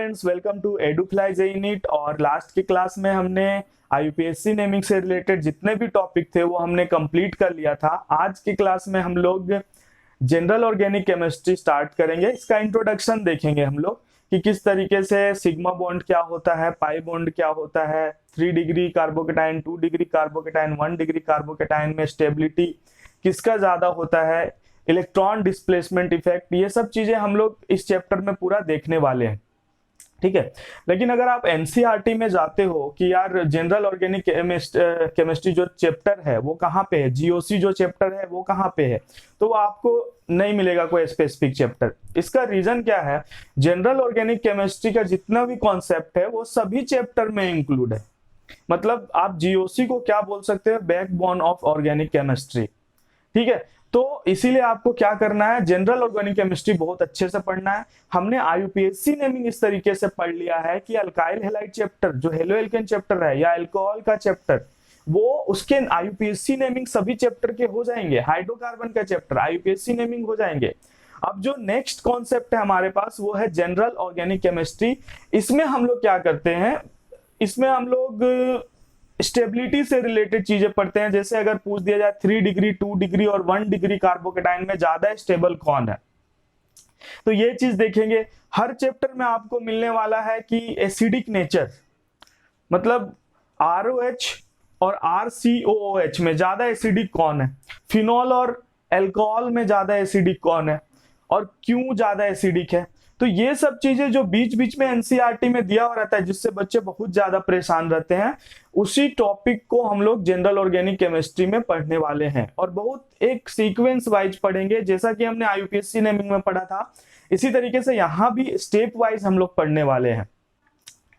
Friends, welcome to Edufly JEE NEET. और last की class में हमने आईयूपीएससी नेमिंग से रिलेटेड जितने भी टॉपिक थे वो हमने कंप्लीट कर लिया था। आज की क्लास में हम लोग जनरल ऑर्गेनिक केमिस्ट्री स्टार्ट करेंगे। इसका इंट्रोडक्शन देखेंगे हम लोग कि किस तरीके से सिग्मा बॉन्ड क्या होता है, पाई बॉन्ड क्या होता है, 3 degree carbocation, 2 degree carbocation, 1 degree carbocation में स्टेबिलिटी किसका ज्यादा होता है, इलेक्ट्रॉन डिस्प्लेसमेंट इफेक्ट, ये सब चीजें हम लोग इस चैप्टर में पूरा देखने वाले हैं। ठीक है, लेकिन अगर आप एनसीईआरटी में जाते हो कि यार जनरल ऑर्गेनिक केमिस्ट्री जो चैप्टर है वो कहाँ पे है, जीओसी जो चैप्टर है वो कहाँ पे है, तो वो आपको नहीं मिलेगा कोई स्पेसिफिक चैप्टर। इसका रीजन क्या है, जनरल ऑर्गेनिक केमिस्ट्री का जितना भी कॉन्सेप्ट है वो सभी चैप्टर में इंक्लूड है। मतलब आप जीओसी को क्या बोल सकते हैं, बैकबोन ऑफ ऑर्गेनिक केमिस्ट्री। ठीक है, तो इसीलिए आपको क्या करना है, जनरल ऑर्गेनिक केमिस्ट्री बहुत अच्छे से पढ़ना है। हमने आईयूपीएससी नेमिंग इस तरीके से पढ़ लिया है कि अल्काइल हैलाइड चैप्टर जो हेलोएल्केन चैप्टर है या अल्कोहल का चैप्टर, वो उसके आईयूपीएससी नेमिंग सभी चैप्टर के हो जाएंगे। हाइड्रोकार्बन का चैप्टर आईयूपीएससी नेमिंग हो जाएंगे। अब जो नेक्स्ट कॉन्सेप्ट है हमारे पास वो है जनरल ऑर्गेनिक केमिस्ट्री। इसमें हम लोग क्या करते हैं, इसमें हम लोग स्टेबिलिटी से रिलेटेड चीजें पढ़ते हैं। जैसे अगर पूछ दिया जाए 3 डिग्री, 2 डिग्री और 1 डिग्री कार्बोकेटाइन में ज्यादा स्टेबल कौन है, तो ये चीज देखेंगे। हर चैप्टर में आपको मिलने वाला है कि एसिडिक नेचर, मतलब ROH और RCOOH में ज्यादा एसिडिक कौन है, फिनॉल और अल्कोहल में ज्यादा एसिडिक कौन है और क्यों ज्यादा एसिडिक है। तो ये सब चीजें जो बीच बीच में एनसीईआरटी में दिया हुआ रहता है जिससे बच्चे बहुत ज्यादा परेशान रहते हैं, उसी टॉपिक को हम लोग जनरल ऑर्गेनिक केमिस्ट्री में पढ़ने वाले हैं और बहुत एक सीक्वेंस वाइज पढ़ेंगे। जैसा कि हमने आईयूपीएससी नेमिंग में पढ़ा था इसी तरीके से यहाँ भी स्टेप वाइज हम लोग पढ़ने वाले हैं।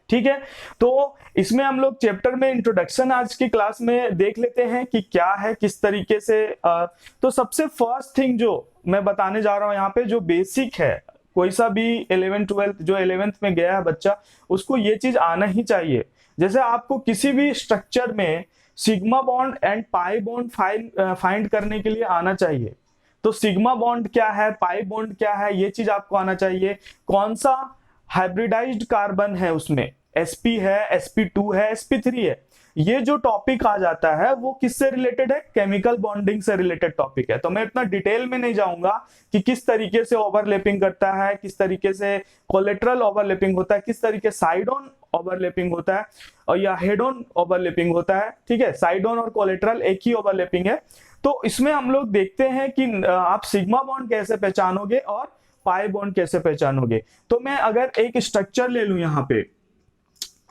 ठीक है, तो इसमें हम लोग चैप्टर में इंट्रोडक्शन आज की क्लास में देख लेते हैं कि क्या है, किस तरीके से। तो सबसे फर्स्ट थिंग जो मैं बताने जा रहा हूं यहाँ पे, जो बेसिक है, कोई सा भी 11th 12th जो 11th में गया है बच्चा, उसको ये चीज आना ही चाहिए। जैसे आपको किसी भी स्ट्रक्चर में sigma bond and pi bond find करने के लिए आना चाहिए। तो सिग्मा बॉन्ड क्या है, पाई बॉन्ड क्या है, ये चीज आपको आना चाहिए। कौन सा हाइब्रिडाइज्ड कार्बन है, उसमें sp है, sp2 है, sp3 है, ये जो टॉपिक आ जाता है वो किससे रिलेटेड है, केमिकल बॉन्डिंग से रिलेटेड टॉपिक है। तो मैं इतना डिटेल में नहीं जाऊंगा कि किस तरीके से ओवरलैपिंग करता है, किस तरीके से कोलेटरल ओवरलैपिंग होता है, किस तरीके साइड ऑन ओवरलैपिंग होता है और या हेड ऑन ओवरलैपिंग होता है। ठीक है, साइड ऑन और कोलेटरल एक ही ओवरलैपिंग है। तो इसमें हम लोग देखते हैं कि आप सिग्मा बॉन्ड कैसे पहचानोगे और पाई बॉन्ड कैसे पहचानोगे। तो मैं अगर एक स्ट्रक्चर ले लूं यहाँ पे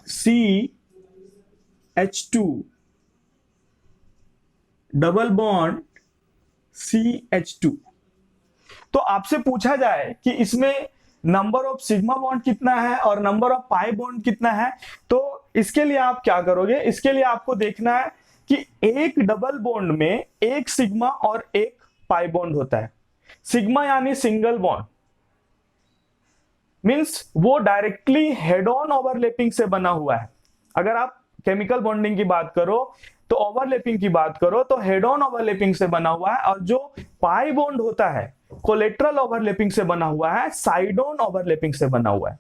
CH2 डबल बॉन्ड CH2, तो आपसे पूछा जाए कि इसमें नंबर ऑफ सिग्मा बॉन्ड कितना है और नंबर ऑफ पाई बॉन्ड कितना है, तो इसके लिए आप क्या करोगे, इसके लिए आपको देखना है कि एक डबल बॉन्ड में एक सिग्मा और एक पाई बॉन्ड होता है। सिग्मा यानी सिंगल बॉन्ड, मींस वो डायरेक्टली हेड ऑन ओवरलैपिंग से बना हुआ है। अगर आप केमिकल बॉन्डिंग की बात करो तो ओवरलैपिंग की बात करो तो हेड ऑन ओवरलैपिंग से बना हुआ है, और जो पाई बॉन्ड होता है कोलेटरल ओवरलैपिंग से बना हुआ है, साइड ऑन ओवरलैपिंग से बना हुआ है।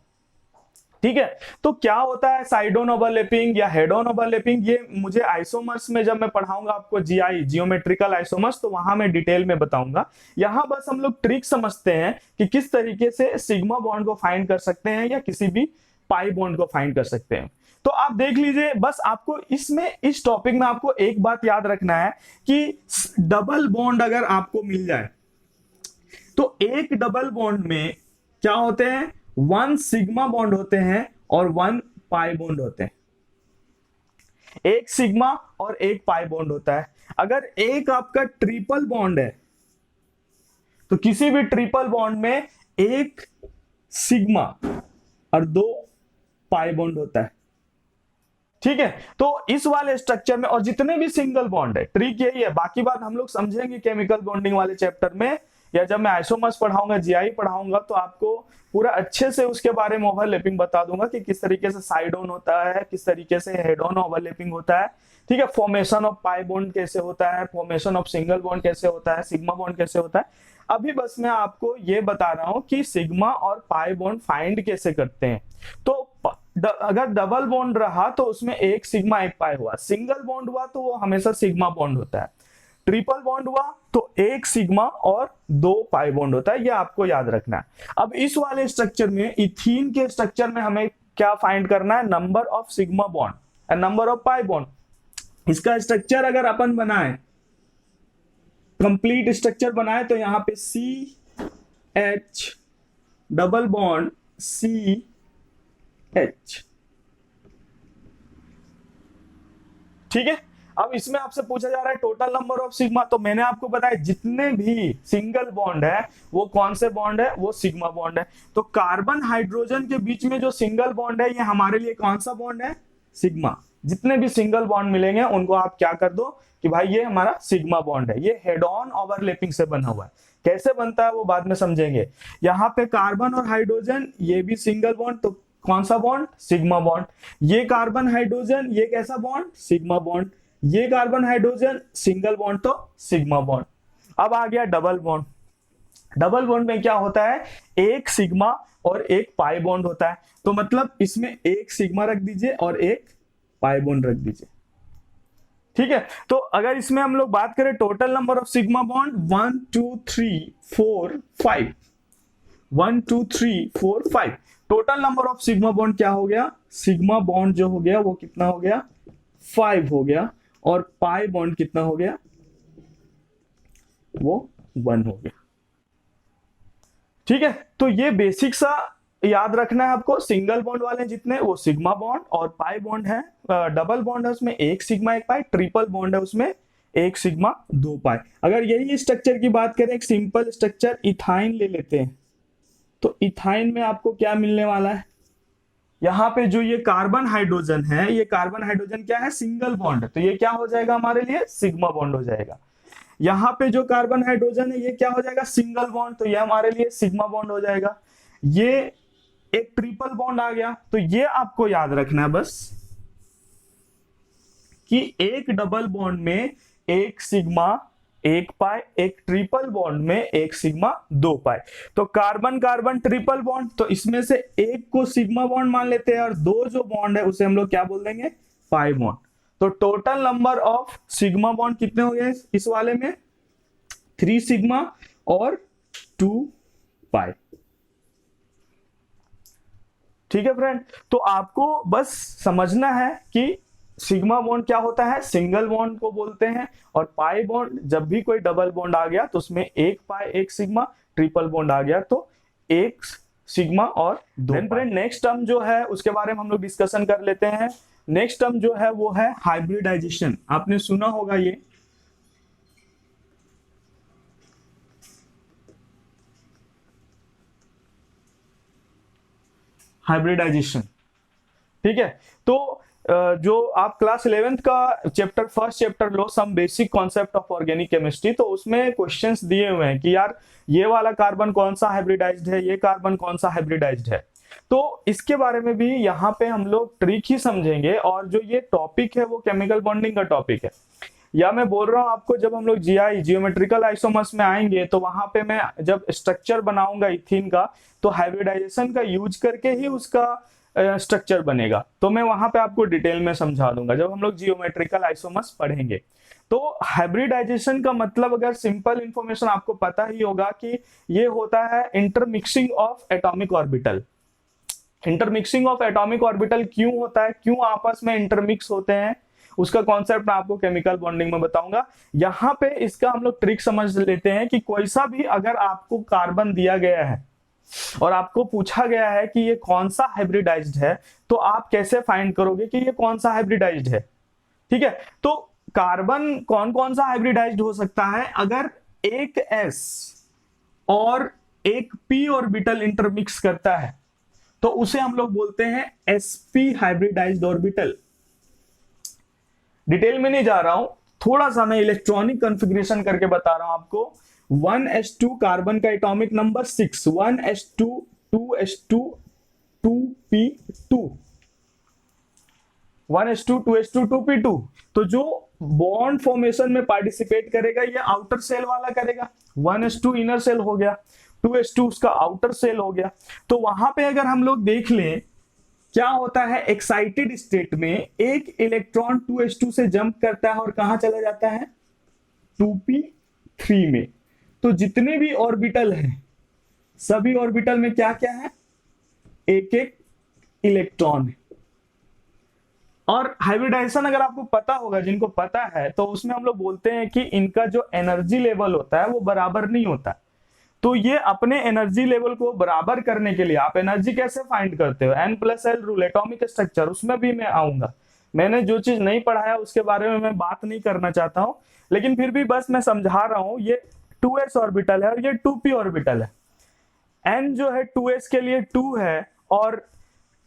ठीक है, तो क्या होता है साइड ऑन ओवरलैपिंग या हेड ऑन ओवरलैपिंग, ये मुझे आइसोमर्स में जब मैं पढ़ाऊंगा आपको जीआई जियोमेट्रिकल आइसोमर्स, तो वहां मैं डिटेल में बताऊंगा। यहां बस हम लोग ट्रिक समझते हैं कि किस तरीके से सिग्मा बॉन्ड को फाइंड कर सकते हैं या किसी भी पाई बॉन्ड को फाइंड कर सकते हैं। तो आप देख लीजिए, बस आपको इसमें इस टॉपिक में आपको एक बात याद रखना है कि डबल बॉन्ड अगर आपको मिल जाए तो एक डबल बॉन्ड में क्या होते हैं, 1 सिग्मा बॉन्ड होते हैं और 1 पाई बॉन्ड होते हैं। एक सिग्मा और एक पाई बॉन्ड होता है। अगर एक आपका ट्रिपल बॉन्ड है तो किसी भी ट्रिपल बॉन्ड में एक सिग्मा और 2 पाई बॉन्ड होता है। ठीक है, तो इस वाले स्ट्रक्चर में और जितने भी सिंगल बॉन्ड है, ट्रिक यही है, बाकी बात हम लोग समझेंगे केमिकल बॉन्डिंग वाले चैप्टर में। या जब मैं आइसोमर्स पढ़ाऊंगा, जीआई पढ़ाऊंगा, तो आपको पूरा अच्छे से उसके बारे में ओवरलैपिंग बता दूंगा कि किस तरीके से साइड ऑन होता है, किस तरीके से हेड ऑन ओवरलैपिंग होता है। ठीक है, फॉर्मेशन ऑफ पाई बॉन्ड कैसे होता है, फॉर्मेशन ऑफ सिंगल बॉन्ड कैसे होता है, सिग्मा बॉन्ड कैसे होता है। अभी बस मैं आपको ये बता रहा हूं कि सिग्मा और पाई बॉन्ड फाइंड कैसे करते हैं। तो अगर डबल बॉन्ड रहा तो उसमें एक सिग्मा एक पाई हुआ, सिंगल बॉन्ड हुआ तो वो हमेशा सिग्मा बॉन्ड होता है, ट्रिपल बॉन्ड हुआ तो एक सिग्मा और दो पाई बॉन्ड होता है, ये आपको याद रखना है। अब इस वाले स्ट्रक्चर में, इथीन के स्ट्रक्चर में हमें क्या फाइंड करना है, number of sigma bond and number of pi bond. इसका स्ट्रक्चर अगर अपन बनाए, कंप्लीट स्ट्रक्चर बनाए, तो यहां पे C H double bond C H. ठीक है, अब इसमें आपसे पूछा जा रहा है टोटल नंबर ऑफ सिग्मा, तो मैंने आपको बताया जितने भी सिंगल बॉन्ड है वो कौन से बॉन्ड है, वो सिग्मा बॉन्ड है। तो कार्बन हाइड्रोजन के बीच में जो सिंगल बॉन्ड है ये हमारे लिए कौन सा बॉन्ड है, सिग्मा। जितने भी सिंगल बॉन्ड मिलेंगे उनको आप क्या कर दो कि भाई ये हमारा सिग्मा बॉन्ड है, ये हेड ऑन ओवरलैपिंग से बना हुआ है। कैसे बनता है वो बाद में समझेंगे। यहाँ पे कार्बन और हाइड्रोजन, ये भी सिंगल बॉन्ड, तो कौन सा बॉन्ड, सिग्मा बॉन्ड। ये कार्बन हाइड्रोजन, ये कैसा बॉन्ड, सिग्मा बॉन्ड। ये कार्बन हाइड्रोजन सिंगल बॉन्ड, तो सिग्मा बॉन्ड। अब आ गया डबल बॉन्ड। डबल बॉन्ड में क्या होता है, एक सिग्मा और एक पाई बॉन्ड होता है। तो मतलब इसमें एक सिग्मा रख दीजिए और एक पाई बॉन्ड रख दीजिए। ठीक है, तो अगर इसमें हम लोग बात करें total number of sigma bond 1 2 3 4 5, 1 2 3 4 5। Total number of sigma bond क्या हो गया, सिग्मा बॉन्ड जो हो गया वो कितना हो गया, 5 हो गया, और पाई बॉन्ड कितना हो गया, वो 1 हो गया। ठीक है, तो ये बेसिक सा याद रखना है आपको। सिंगल बॉन्ड वाले जितने वो सिग्मा बॉन्ड, और पाई बॉन्ड है, डबल बॉन्ड है उसमें एक सिग्मा एक पाई, ट्रिपल बॉन्ड है उसमें एक सिग्मा दो पाई। अगर यही स्ट्रक्चर की बात करें, एक सिंपल स्ट्रक्चर इथाइन ले लेते हैं, तो इथाइन में आपको क्या मिलने वाला है, यहाँ पे जो ये कार्बन हाइड्रोजन है, ये कार्बन हाइड्रोजन क्या है, सिंगल बॉन्ड है, तो ये क्या हो जाएगा हमारे लिए, सिग्मा बॉन्ड हो जाएगा। यहाँ पे जो कार्बन हाइड्रोजन है ये क्या हो जाएगा, सिंगल बॉन्ड, तो ये हमारे लिए सिग्मा बॉन्ड हो जाएगा। ये एक ट्रिपल बॉन्ड आ गया, तो ये आपको याद रखना है बस कि एक डबल बॉन्ड में एक सिग्मा एक पाई, एक ट्रिपल बॉन्ड में एक सिग्मा दो पाई। तो कार्बन कार्बन ट्रिपल बॉन्ड, तो इसमें से एक को सिग्मा बॉन्ड मान लेते हैं और दो जो बॉन्ड है उसे हम लोग क्या बोल देंगे, पाई बॉन्ड। तो total number of sigma bond कितने हो गए इस वाले में, 3 सिग्मा और 2 पाई। ठीक है फ्रेंड, तो आपको बस समझना है कि सिग्मा बॉन्ड क्या होता है, सिंगल बॉन्ड को बोलते हैं, और पाई बॉन्ड जब भी कोई डबल बॉन्ड आ गया तो उसमें एक पाई एक सिग्मा, ट्रिपल बॉन्ड आ गया तो एक सिग्मा और दो। फ्रेंड नेक्स्ट टर्म जो है उसके बारे में हम लोग डिस्कशन कर लेते हैं। नेक्स्ट टर्म जो है वो है हाइब्रिडाइजेशन। आपने सुना होगा ये, हाइब्रिडाइजेशन। ठीक है, तो जो आप क्लास 11th का चैप्टर, फर्स्ट चैप्टर लो, some basic concept of organic chemistry, तो उसमें क्वेश्चंस दिए हुए हैं कि यार ये वाला कार्बन कौन सा हाइब्रिडाइज्ड है, ये कार्बन कौन सा हाइब्रिडाइज्ड है। तो इसके बारे में भी यहाँ पे हम लोग ट्रिक ही समझेंगे, और जो ये टॉपिक है वो केमिकल बॉन्डिंग का टॉपिक है। या मैं बोल रहा हूँ आपको, जब हम लोग जीआई जियोमेट्रिकल आइसोमर्स में आएंगे तो वहां पे मैं जब स्ट्रक्चर बनाऊंगा इथीन का, तो हाइब्रिडाइजेशन का यूज करके ही उसका स्ट्रक्चर बनेगा। तो मैं वहां पे आपको डिटेल में समझा दूंगा जब हम लोग जियोमेट्रिकल आइसोमर्स पढ़ेंगे। तो हाइब्रिडाइजेशन का मतलब, अगर सिंपल इंफॉर्मेशन आपको पता ही होगा कि ये होता है intermixing of atomic orbital. Intermixing of atomic orbital क्यों होता है, क्यों आपस में इंटरमिक्स होते हैं, उसका कॉन्सेप्ट मैं आपको केमिकल बॉन्डिंग में बताऊंगा। यहाँ पे इसका हम लोग ट्रिक समझ लेते हैं कि कोई सा भी अगर आपको कार्बन दिया गया है और आपको पूछा गया है कि ये कौन सा हाइब्रिडाइज्ड है, तो आप कैसे फाइंड करोगे कि ये कौन सा हाइब्रिडाइज्ड है। ठीक है, तो कार्बन कौन कौन सा हाइब्रिडाइज्ड हो सकता है, अगर एक s और एक p ऑर्बिटल इंटरमिक्स करता है तो उसे हम लोग बोलते हैं sp हाइब्रिडाइज्ड ऑर्बिटल। डिटेल में नहीं जा रहा हूं, थोड़ा सा मैं इलेक्ट्रॉनिक कॉन्फ़िगरेशन करके बता रहा हूं आपको। 1s2 कार्बन का atomic number 6, 1s2 2s2 2p2, 1s2 2s2 2p2। तो जो बॉन्ड फॉर्मेशन में पार्टिसिपेट करेगा ये आउटर सेल वाला करेगा। 1s2 इनर सेल हो गया, 2s2 उसका आउटर सेल हो गया। तो वहां पे अगर हम लोग देख लें क्या होता है, एक्साइटेड स्टेट में एक इलेक्ट्रॉन 2s2 से जंप करता है और कहां चला जाता है, 2p3 में। तो जितने भी ऑर्बिटल हैं सभी ऑर्बिटल में क्या क्या है, एक एक इलेक्ट्रॉन है। और हाइब्रिडाइजेशन अगर आपको पता होगा, जिनको पता है, तो उसमें हम लोग बोलते हैं कि इनका जो एनर्जी लेवल होता है वो बराबर नहीं होता। तो ये अपने एनर्जी लेवल को बराबर करने के लिए आप एनर्जी कैसे फाइंड करते हो, N+L रूल, एटॉमिक स्ट्रक्चर, उसमें भी मैं आऊंगा। मैंने जो चीज नहीं पढ़ाया उसके बारे में मैं बात नहीं करना चाहता हूं, लेकिन फिर भी बस मैं समझा रहा हूं। ये 2s ऑर्बिटल है और ये 2p ऑर्बिटल है। n जो है 2s के लिए 2 है और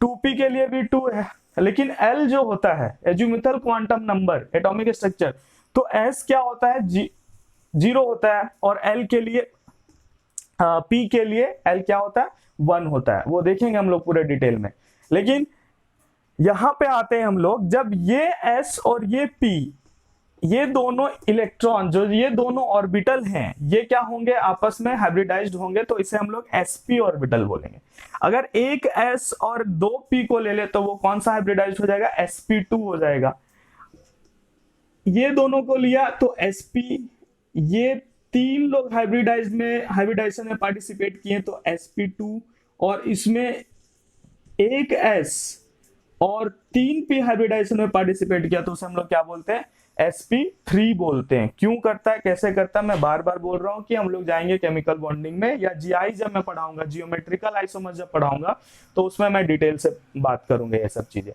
2p के लिए भी 2 है, लेकिन l जो होता है azimuthal quantum number, atomic structure, तो s क्या होता है, 0 होता है, और l के लिए p के लिए l क्या होता है, 1 होता है। वो देखेंगे हम लोग पूरे डिटेल में। लेकिन यहां पे आते हैं हम लोग, जब ये s और ये p, ये दोनों इलेक्ट्रॉन, जो ये दोनों ऑर्बिटल हैं, ये क्या होंगे, आपस में हाइब्रिडाइज्ड होंगे, तो इसे हम लोग sp ऑर्बिटल बोलेंगे। अगर एक s और 2p को ले ले तो वो कौन सा हाइब्रिडाइज्ड हो जाएगा, sp2 हो जाएगा। ये दोनों को लिया तो sp, ये 3 लोग हाइब्रिडाइजेशन में पार्टिसिपेट किए तो sp2, और इसमें एक s और 3p हाइब्रिडाइजेशन में पार्टिसिपेट किया तो उसे हम लोग क्या बोलते हैं, sp3 बोलते हैं। क्यों करता है, कैसे करता है, मैं बार बार बोल रहा हूं कि हम लोग जाएंगे केमिकल बॉन्डिंग में, या जीआई जब मैं पढ़ाऊंगा, जियोमेट्रिकल आइसोमर्स जब पढ़ाऊंगा, तो उसमें मैं डिटेल से बात करूंगा ये सब चीजें।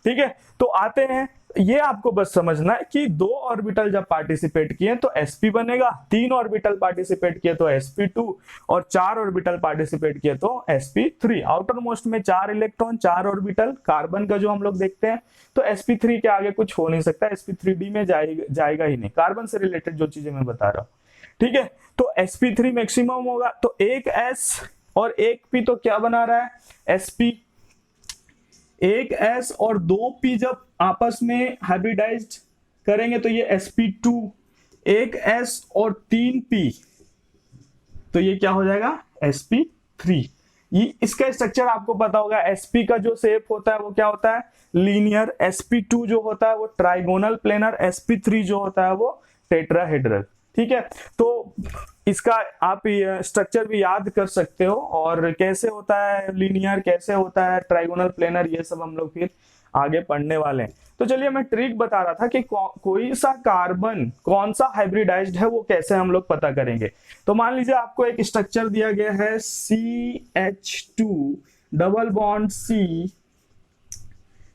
ठीक है, तो आते हैं, ये आपको बस समझना है कि 2 ऑर्बिटल जब पार्टिसिपेट किए तो sp बनेगा, 3 ऑर्बिटल पार्टिसिपेट किए तो sp2, और 4 ऑर्बिटल पार्टिसिपेट किए तो sp3। आउटर मोस्ट में 4 इलेक्ट्रॉन, 4 ऑर्बिटल, कार्बन का जो हम लोग देखते हैं, तो sp3 के आगे कुछ हो नहीं सकता, sp3d में जाएगा ही नहीं, कार्बन से रिलेटेड जो चीजें मैं बता रहा हूं। ठीक है, तो sp3 मैक्सिमम होगा, तो एक s और एक p तो क्या बना रहा है, sp। एक s और 2p जब आपस में हाइब्रिडाइज्ड करेंगे तो ये sp2, एक s और 3p तो ये क्या हो जाएगा, sp3। ये इसका स्ट्रक्चर आपको पता होगा, sp का जो शेप होता है वो क्या होता है, लीनियर, sp2 जो होता है वो ट्राइगोनल प्लेनर, sp3 जो होता है वो टेट्राहेड्रल। ठीक है, तो इसका आप स्ट्रक्चर भी याद कर सकते हो, और कैसे होता है लीनियर, कैसे होता है ट्राइगोनल प्लेनर, ये सब हम लोग फिर आगे पढ़ने वाले हैं। तो चलिए मैं ट्रिक बता रहा था कि कोई सा कार्बन कौन सा हाइब्रिडाइज्ड है वो कैसे हम लोग पता करेंगे। तो मान लीजिए आपको एक स्ट्रक्चर दिया गया है CH2 double bond C,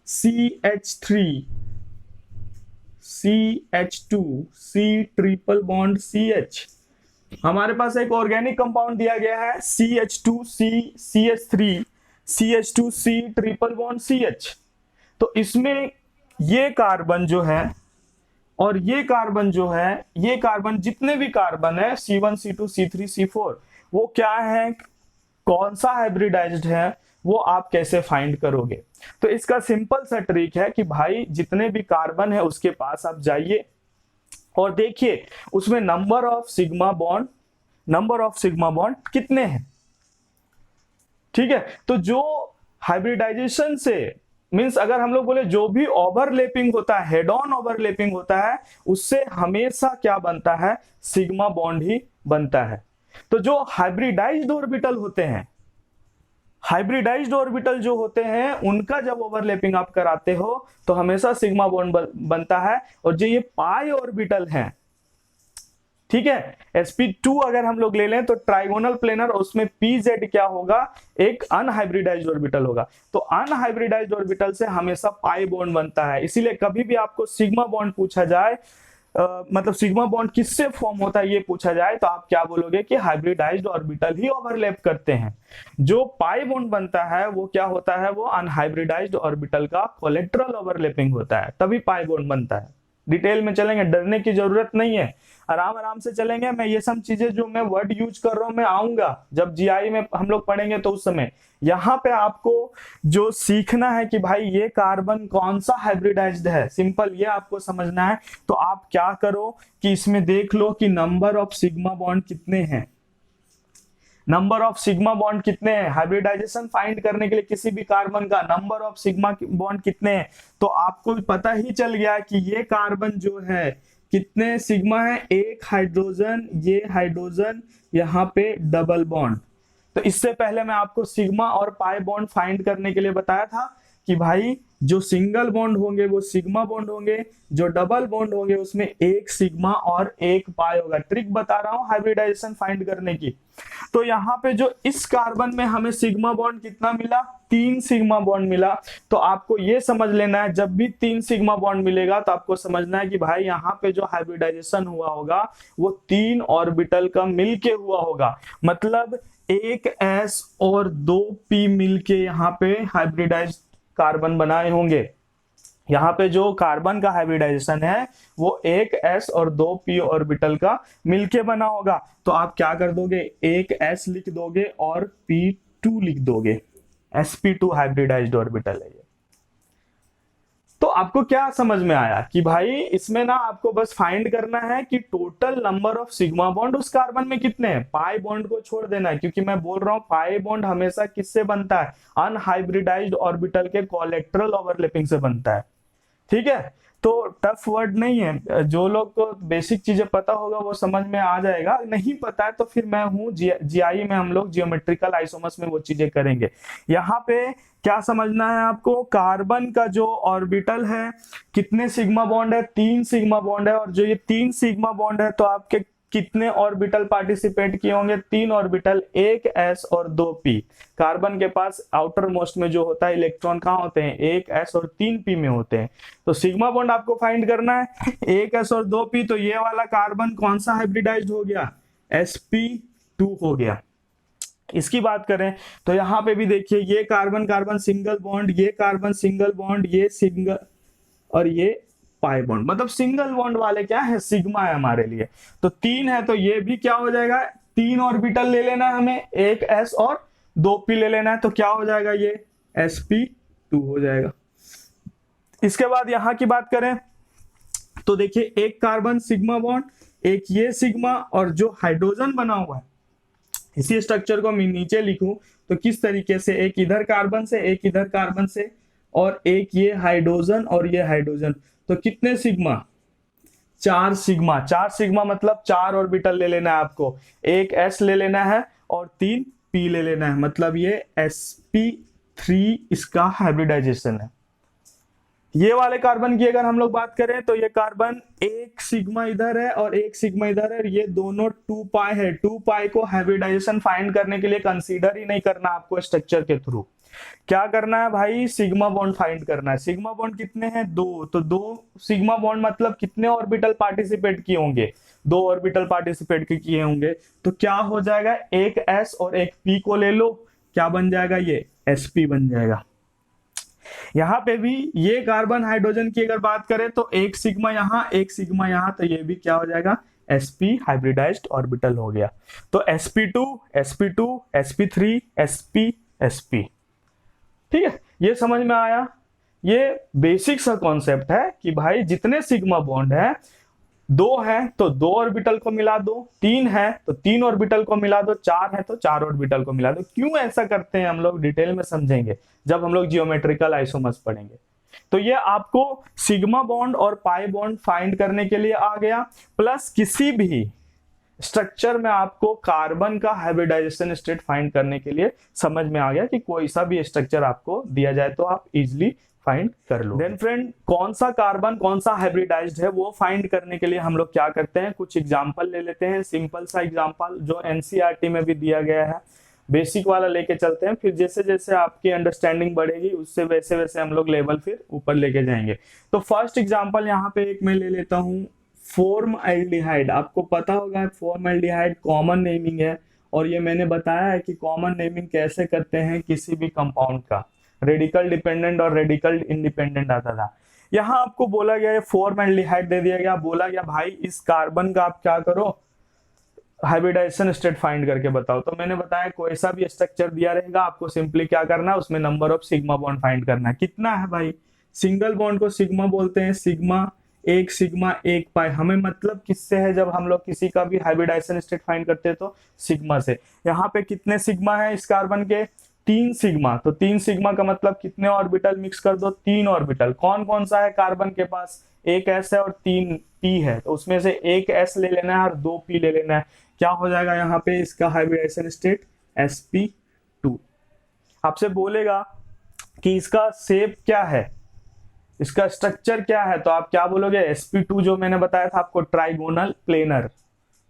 CH3, CH2, C triple bond CH। हमारे पास एक ऑर्गेनिक कंपाउंड दिया गया है CH2C CH3 CH2C triple bond CH। तो इसमें ये कार्बन जो है और ये कार्बन जो है, ये कार्बन जितने भी कार्बन है C1 C2 C3 C4, वो क्या है, कौन सा हाइब्रिडाइज्ड है, वो आप कैसे फाइंड करोगे। तो इसका सिंपल सा ट्रिक है कि भाई जितने भी कार्बन है उसके पास आप जाइए और देखिए उसमें नंबर ऑफ सिग्मा बॉन्ड कितने हैं। ठीक है, तो जो हाइब्रिडाइजेशन से मींस अगर हम लोग बोले जो भी ओवरलैपिंग होता है, हेड ऑन ओवरलैपिंग होता है, उससे हमेशा क्या बनता है, सिग्मा बॉन्ड ही बनता है। तो जो हाइब्रिडाइज्ड ऑर्बिटल होते हैं, हाइब्रिडाइज्ड ऑर्बिटल जो होते हैं उनका जब ओवरलैपिंग आप कराते हो तो हमेशा सिग्मा बॉन्ड बनता है। और जो ये पाई ऑर्बिटल हैं, ठीक है, sp2 अगर हम लोग ले लें तो ट्राइगोनल प्लेनर, उसमें pz क्या होगा, एक अनहाइब्रिडाइज्ड ऑर्बिटल होगा। तो अनहाइब्रिडाइज्ड ऑर्बिटल से हमेशा पाई बॉन्ड बनता है। इसीलिए कभी भी आपको सिग्मा बॉन्ड पूछा जाए, मतलब सिग्मा बॉन्ड किससे फॉर्म होता है ये पूछा जाए, तो आप क्या बोलोगे कि हाइब्रिडाइज्ड ऑर्बिटल ही ओवरलैप करते हैं। जो पाई बॉन्ड बनता है वो क्या होता है, वो अनहाइब्रिडाइज्ड ऑर्बिटल का कोलेटरल ओवरलैपिंग होता है, तभी पाई बॉन्ड बनता है। डिटेल में चलेंगे, डरने की जरूरत नहीं है, आराम आराम से चलेंगे। मैं ये सब चीजें जो मैं वर्ड यूज कर रहा हूं मैं आऊंगा जब जीआई में हम लोग पढ़ेंगे तो उस समय। यहाँ पे आपको जो सीखना है कि भाई ये कार्बन कौन सा हाइब्रिडाइज्ड है, सिंपल ये आपको समझना है। तो आप क्या करो कि इसमें देख लो कि नंबर ऑफ सिग्मा बॉन्ड कितने हैं, नंबर ऑफ सिग्मा बॉन्ड कितने हैं, हाइब्रिडाइजेशन फाइंड करने के लिए किसी भी कार्बन का नंबर ऑफ सिग्मा बॉन्ड कितने हैं। तो आपको पता ही चल गया कि ये कार्बन जो है कितने सिग्मा है, एक हाइड्रोजन, ये हाइड्रोजन, यहाँ पे डबल बॉन्ड। तो इससे पहले मैं आपको सिग्मा और पाई बॉन्ड फाइंड करने के लिए बताया था कि भाई जो सिंगल बॉन्ड होंगे वो सिग्मा बॉन्ड होंगे, जो डबल बॉन्ड होंगे उसमें एक सिग्मा और एक पाई होगा। ट्रिक बता रहा हूं हाइब्रिडाइजेशन फाइंड करने की। तो यहाँ पे जो इस कार्बन में हमें सिग्मा बॉन्ड कितना मिला, 3 सिग्मा बॉन्ड मिला। तो आपको ये समझ लेना है जब भी 3 सिग्मा बॉन्ड मिलेगा तो आपको समझना है कि भाई यहाँ पे जो हाइब्रिडाइजेशन हुआ होगा वो 3 ऑर्बिटल का मिलके हुआ होगा। मतलब एक s और 2 p मिलके यहाँ पे हाइब्रिडाइज कार्बन बनाए होंगे। यहाँ पे जो कार्बन का हाइब्रिडाइजेशन है वो एक s और 2 p ऑर्बिटल का मिलके बना होगा। तो आप क्या कर दोगे, एक s लिख दोगे और p2 लिख दोगे, sp2 हाइब्रिडाइज्ड ऑर्बिटल है ये। तो आपको क्या समझ में आया कि भाई इसमें ना आपको बस फाइंड करना है कि total number of sigma bond उस कार्बन में कितने हैं, पाई बॉन्ड को छोड़ देना है, क्योंकि मैं बोल रहा हूं पाई बॉन्ड हमेशा किससे बनता है, अनहाइब्रिडाइज्ड ऑर्बिटल के कोलेक्टरल ओवरलैपिंग से बनता है। ठीक है, तो टफ वर्ड नहीं है, जो लोग को बेसिक चीजें पता होगा वो समझ में आ जाएगा, नहीं पता है तो फिर मैं हूं जीआई में हम लोग जियोमेट्रिकल आइसोमर्स में वो चीजें करेंगे। यहाँ पे क्या समझना है आपको, कार्बन का जो ऑर्बिटल है कितने सिग्मा बॉन्ड है, 3 सिग्मा बॉन्ड है, और जो ये 3 सिग्मा बॉन्ड है तो आपके कितने ऑर्बिटल पार्टिसिपेट किए होंगे, 3 ऑर्बिटल, एक s और 2 p। कार्बन के पास आउटर मोस्ट में जो होता है इलेक्ट्रॉन कहाँ होते हैं, एक s और 3 p में होते हैं। तो सिग्मा बॉन्ड आपको फाइंड करना है, एक s और 2 p। तो ये वाला कार्बन कौन सा हाइब्रिडाइज्ड हो गया, sp2 हो गया। इसकी बात करें तो यहाँ पे भी देखिए ये कार्बन कार्बन सिंगल बॉन्ड, ये कार्बन सिंगल बॉन्ड, ये सिंगल और ये पाई बॉन्ड, मतलब सिंगल बॉन्ड वाले क्या है, सिग्मा है हमारे लिए। तो 3 है तो ये भी क्या हो जाएगा, 3 ऑर्बिटल ले लेना है हमें, एक s और 2 p ले लेना है, तो क्या हो जाएगा, ये sp2 हो जाएगा। इसके बाद यहां की बात करें तो देखिए एक कार्बन सिग्मा बॉन्ड, एक ये सिग्मा, और जो हाइड्रोजन बना हुआ है इसी स्ट्रक्चर को मैं नीचे लिखूं तो किस तरीके से, एक इधर कार्बन से, एक इधर कार्बन से, और एक ये हाइड्रोजन और ये हाइड्रोजन। तो कितने सिग्मा, 4 सिग्मा। 4 सिग्मा मतलब 4 ऑर्बिटल ले लेना है आपको, एक s ले लेना है और 3 p ले लेना है, मतलब ये sp3 इसका हाइब्रिडाइजेशन है। ये वाले कार्बन की अगर हम लोग बात करें तो ये कार्बन एक सिग्मा इधर है और एक सिग्मा इधर है, ये दोनों 2 पाई है। 2 पाई को हाइब्रिडाइजेशन फाइंड करने के लिए कंसीडर ही नहीं करना आपको स्ट्रक्चर के थ्रू। क्या करना है भाई, सिग्मा बॉन्ड फाइंड करना है। सिग्मा बॉन्ड कितने हैं, 2। तो 2 सिग्मा बॉन्ड मतलब कितने ऑर्बिटल पार्टिसिपेट किए होंगे, 2 ऑर्बिटल पार्टिसिपेट किए होंगे। तो क्या हो जाएगा, एक s और एक p को ले लो, क्या बन जाएगा, ये sp बन जाएगा। यहाँ पे भी ये कार्बन हाइड्रोजन की अगर बात करें तो एक सिग्मा यहाँ, एक सिग्मा यहाँ, तो ये भी क्या हो जाएगा, sp हाइब्रिडाइज्ड ऑर्बिटल हो गया। तो sp2 sp2 sp3 sp sp। ठीक है, ये समझ में आया। ये बेसिक सा कॉन्सेप्ट है कि भाई जितने सिग्मा बॉन्ड है, 2 है तो 2 ऑर्बिटल को मिला दो, 3 है तो 3 ऑर्बिटल को मिला दो, 4 है तो 4 ऑर्बिटल को मिला दो। क्यों ऐसा करते हैं हम लोग डिटेल में समझेंगे जब हम लोग जियोमेट्रिकल आइसोमर्स पढ़ेंगे। तो ये आपको सिग्मा बॉन्ड और पाई बॉन्ड फाइंड करने के लिए आ गया, प्लस किसी भी स्ट्रक्चर में आपको कार्बन का हाइब्रिडाइजेशन स्टेट फाइंड करने के लिए समझ में आ गया कि कोई सा भी स्ट्रक्चर आपको दिया जाए तो आप इजिली फाइंड कर लो। देन फ्रेंड, कौन सा कार्बन कौन सा हाइब्रिडाइज्ड है वो फाइंड करने के लिए हम लोग क्या करते हैं, कुछ एग्जांपल ले लेते हैं। सिंपल सा एग्जांपल जो एनसीईआरटी में भी दिया गया है, बेसिक वाला लेके चलते हैं, फिर जैसे जैसे आपकी अंडरस्टैंडिंग बढ़ेगी उससे वैसे वैसे हम लोग लेवल फिर ऊपर लेके जाएंगे। तो फर्स्ट एग्जांपल यहाँ पे एक मैं ले लेता हूँ, फॉर्मल्डिहाइड। आपको पता होगा फॉर्मल्डिहाइड कॉमन नेमिंग है, और ये मैंने बताया है कि कॉमन नेमिंग कैसे करते हैं किसी भी कंपाउंड का। रेडिकल डिपेंडेंट और रेडिकल इंडिपेंडेंट आता था। यहाँ आपको बोला गया है फॉर्मल्डिहाइड दे दिया गया, बोला गया भाई इस कार्बन का आप क्या करो, हाइब्रिडाइजेशन स्टेट फाइंड करके बताओ। तो मैंने बताया कोई सा भी स्ट्रक्चर दिया रहेगा, आपको सिंपली क्या करना है, उसमें number of sigma bond find करना है। कितना है भाई, सिंगल बॉन्ड को सिग्मा बोलते हैं, सिग्मा एक पाई। हमें मतलब किससे है, जब हम लोग किसी का भी हाइब्रिडाइजेशन स्टेट फाइंड करते हैं तो सिग्मा से। यहाँ पे कितने सिग्मा है इस कार्बन के, 3 सिग्मा। तो 3 सिग्मा का मतलब कितने ऑर्बिटल मिक्स कर दो, 3 ऑर्बिटल। कौन कौन सा है कार्बन के पास, एक एस है और 3 पी है, तो उसमें से एक एस ले लेना है और 2 पी ले लेना है। क्या हो जाएगा यहाँ पे इसका हाइब्रिडाइजेशन स्टेट sp2। आपसे बोलेगा कि इसका शेप क्या है, इसका स्ट्रक्चर क्या है, तो आप क्या बोलोगे, sp2 जो मैंने बताया था आपको, ट्राइगोनल प्लेनर।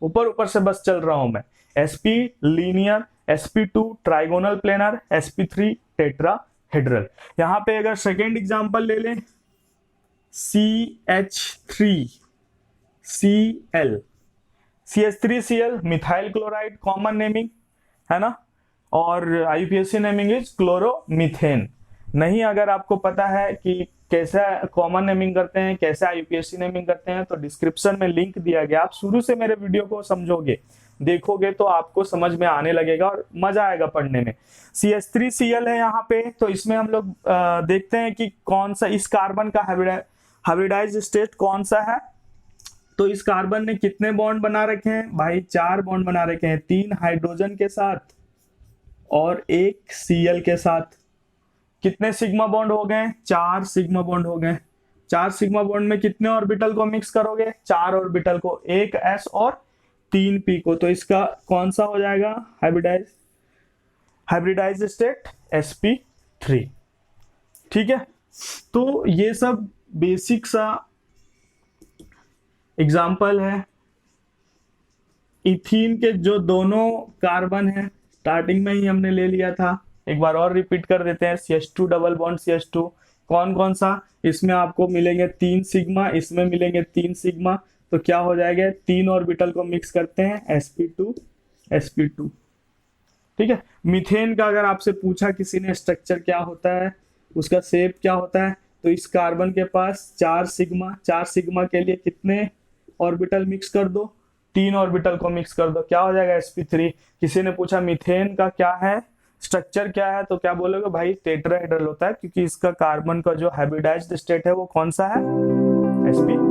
ऊपर ऊपर से बस चल रहा हूं मैं, sp linear, sp2 trigonal planar, sp3 tetrahedral. यहां पे अगर सेकेंड एग्जांपल ले लें, CH3Cl methyl chloride, common naming है ना, और IUPAC नेमिंग इज क्लोरोमीथेन। नहीं अगर आपको पता है कि कैसे कॉमन नेमिंग करते हैं, कैसे IUPAC नेमिंग करते हैं, तो डिस्क्रिप्शन में लिंक दिया गया, आप शुरू से मेरे वीडियो को समझोगे, देखोगे तो आपको समझ में आने लगेगा और मजा आएगा पढ़ने में। CH3Cl है यहाँ पे, तो इसमें हम लोग देखते हैं कि कौन सा इस कार्बन का हाइब्रिडाइज्ड स्टेट कौन सा है। तो इस कार्बन ने कितने बॉन्ड बना रखे हैं भाई, 4 बॉन्ड बना रखे हैं, 3 हाइड्रोजन के साथ और 1 Cl के साथ। कितने सिग्मा बॉन्ड हो गए, 4 सिग्मा बॉन्ड हो गए। 4 सिग्मा बॉन्ड में कितने ऑर्बिटल को मिक्स करोगे, 4 ऑर्बिटल को, 1 s और 3 p को। तो इसका कौन सा हो जाएगा हाइब्रिडाइज्ड स्टेट sp3। ठीक है, तो ये सब बेसिक सा एग्जाम्पल है। इथीन के जो दोनों कार्बन है स्टार्टिंग में ही हमने ले लिया था, एक बार और रिपीट कर देते हैं। CH2 डबल बॉन्ड CH2 कौन कौन सा, इसमें आपको मिलेंगे 3 सिग्मा, इसमें मिलेंगे 3 सिग्मा, तो क्या हो जाएगा, 3 ऑर्बिटल को मिक्स करते हैं sp2। ठीक है, मीथेन का अगर आपसे पूछा किसी ने स्ट्रक्चर क्या होता है, उसका शेप क्या होता है, तो इस कार्बन के पास 4 सिग्मा के लिए कितने ऑर्बिटल मिक्स कर दो, 3 ऑर्बिटल को मिक्स कर दो, क्या हो जाएगा sp3। किसी ने पूछा मीथेन का क्या है स्ट्रक्चर क्या है, तो क्या बोलोगे भाई, टेट्राहेड्रल होता है, क्योंकि इसका कार्बन का जो हाइब्रिडाइज्ड स्टेट है वो कौन सा है, sp।